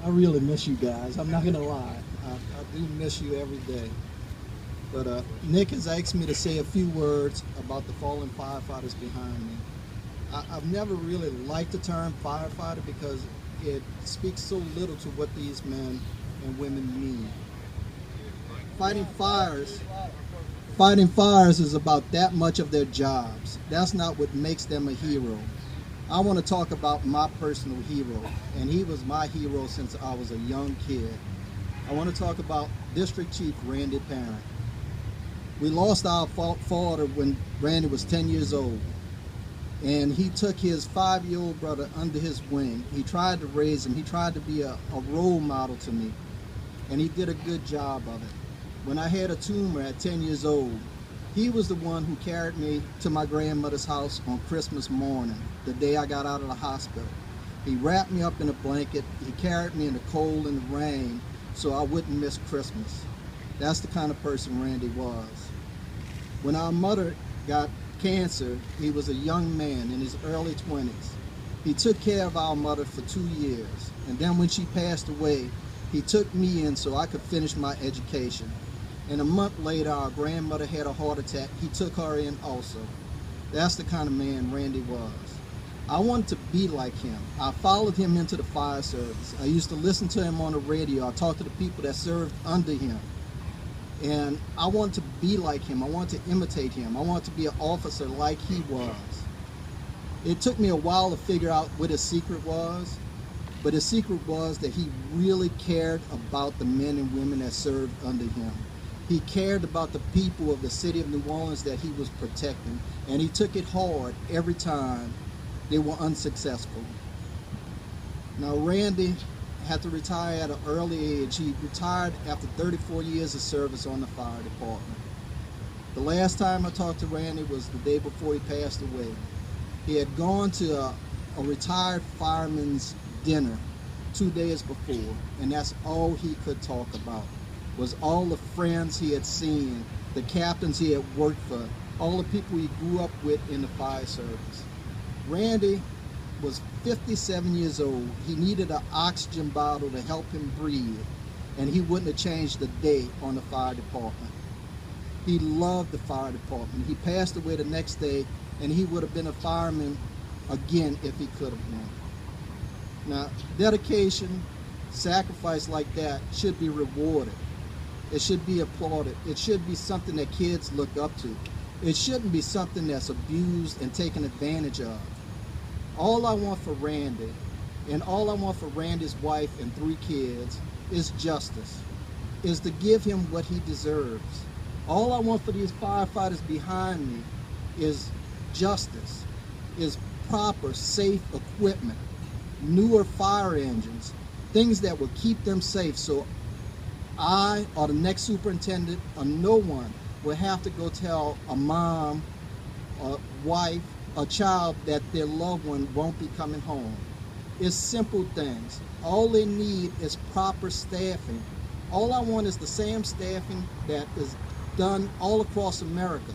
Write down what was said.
I really miss you guys. I'm not gonna lie. I do miss you every day. But Nick has asked me to say a few words about the fallen firefighters behind me. I've never really liked the term firefighter because it speaks so little to what these men and women mean. Fighting fires, fighting fires is about that much of their jobs. That's not what makes them a hero. I want to talk about my personal hero, and he was my hero since I was a young kid. I want to talk about District Chief Randy Parent. We lost our father when Randy was 10 years old, and he took his 5-year-old brother under his wing. He tried to raise him. He tried to be a role model to me, and he did a good job of it. When I had a tumor at 10 years old, he was the one who carried me to my grandmother's house on Christmas morning, the day I got out of the hospital. He wrapped me up in a blanket. He carried me in the cold and the rain so I wouldn't miss Christmas. That's the kind of person Randy was. When our mother got cancer, he was a young man in his early 20s. He took care of our mother for 2 years, and then when she passed away, he took me in so I could finish my education. And a month later, our grandmother had a heart attack. He took her in also. That's the kind of man Randy was. I wanted to be like him. I followed him into the fire service. I used to listen to him on the radio. I talked to the people that served under him. And I wanted to be like him. I wanted to imitate him. I wanted to be an officer like he was. It took me a while to figure out what his secret was, but his secret was that he really cared about the men and women that served under him. He cared about the people of the city of New Orleans that he was protecting, and he took it hard every time they were unsuccessful. Now, Randy had to retire at an early age. He retired after 34 years of service on the fire department. The last time I talked to Randy was the day before he passed away. He had gone to a retired fireman's dinner 2 days before, and that's all he could talk about, was all the friends he had seen, the captains he had worked for, all the people he grew up with in the fire service. Randy was 57 years old. He needed an oxygen bottle to help him breathe, and he wouldn't have changed a day on the fire department. He loved the fire department. He passed away the next day, and he would have been a fireman again if he could have been. Now, dedication, sacrifice like that should be rewarded. It should be applauded. It should be something that kids look up to. It shouldn't be something that's abused and taken advantage of. All I want for Randy, and all I want for Randy's wife and 3 kids, is justice, is to give him what he deserves. All I want for these firefighters behind me is justice, is proper, safe equipment, newer fire engines, things that will keep them safe so I or the next superintendent or no one will have to go tell a mom, a wife, a child that their loved one won't be coming home. It's simple things. All they need is proper staffing. All I want is the same staffing that is done all across America.